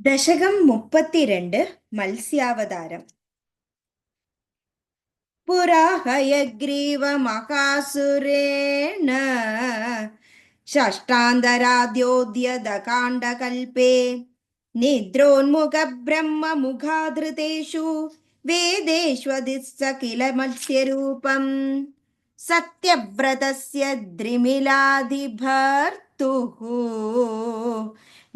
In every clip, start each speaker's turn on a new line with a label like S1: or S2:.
S1: ദശകം 32 മത്സ്യാവതാരം. പുരാ ഹയഗ്രീവമകാസുരേണ ഷഷ്ടാന്തരാദ്യോദ്യതകാണ്ഡകൽപേ നിദ്രോന്മുഖ ബ്രഹ്മമുഖാധൃതേഷു വേദേഷ്വദിസ്സ കില മത്സ്യരൂപം സത്യവ്രതസ്യ ദ്രിമിലാധിഭർത്തുഃ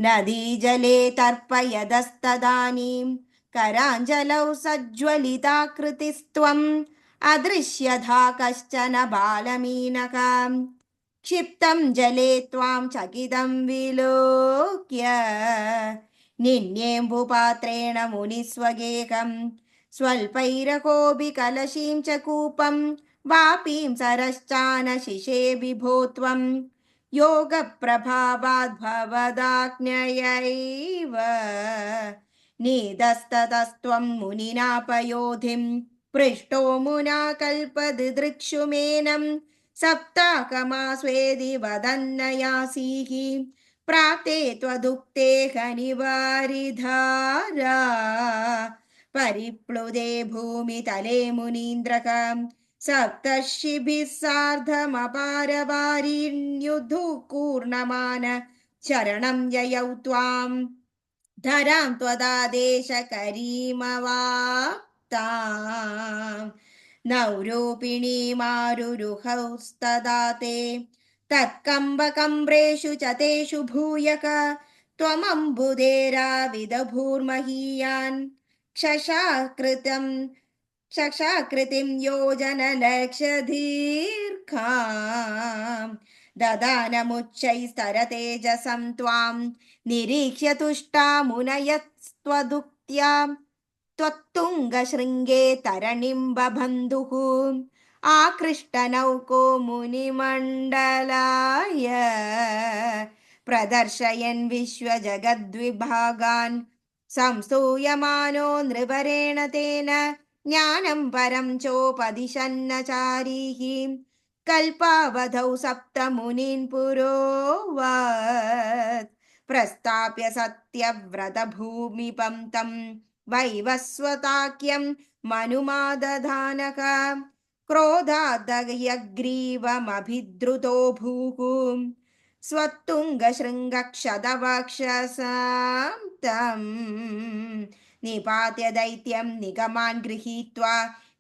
S1: നദീജലേ തർപ്പയതസ്തദാനീം कराञ्जलौ सज्ज्वलिताकृतिस्त्वम् अदृश्यथा कश्चन बालमीनकाम् क्षिप्तं जले त्वां चकितं विलोक्य निन्येम्बुपात्रेण मुनिस्वगेहं स्वल्पैरकोऽपि कलशीं च कूपं वापीं सरश्चानशिषे विभो त्वं योगप्रभावाद्भवदाज्ञयैव नीतस्ततस्त्वं मुनिनापयोधिं पृष्टो मुना कल्पदिदृक्षुमेनं सप्ताकमास्वेदि वदन्नयासीः प्राप्ते त्वदुक्ते हनिवारिधारा परिप्लुदे भूमितले मुनीन्द्रकं सप्तर्षिभिः सार्धमपारवारिण्युधुकूर्णमान चरणं ययौ त्वाम् धरां त्वदादेशकरीमवाप्तां नौरूपिणीमारुरुहौस्तदा ते तत्कम्बकम्ब्रेषु च तेषु भूयक त्वमम्बुधेराविदभूर्महीयान् क्षशाकृतिं योजनलक्षदीर्घां ददानमुच्चैस्तरतेजसं त्वां निरीक्ष्य तुष्टा मुनयस्त्वदुक्त्या त्वत्तुङ्गशृङ्गे तरणिं बबन्धुः आकृष्टनौको मुनिमण्डलाय प्रदर्शयन् विश्वजगद्विभागान् संस्तूयमानो नृपरेण तेन ज्ञानं परं चोपदिशन्नचारीः कल्पावधौ सप्तमुनीन् पुरोवाच प्रस्थाप्य सत्यव्रतभूमिपं तं वैवस्वताख्यं मनुमादधानक क्रोधादयग्रीवमभिद्रुतो भूः स्वत्तुङ्गशृङ्गक्षदवक्षसां तं निपात्य दैत्यं निगमान् गृहीत्वा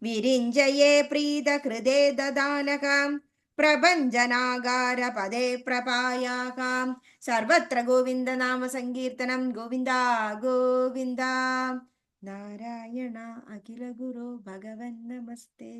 S1: विरिञ्जये प्रीतकृदे ददानकं प्रभञ्जनागारपदे प्रपायाकां सर्वत्र गोविन्दनाम संकीर्तनं गोविन्दा गोविन्दा नारायण अखिल गुरो भगवन् नमस्ते।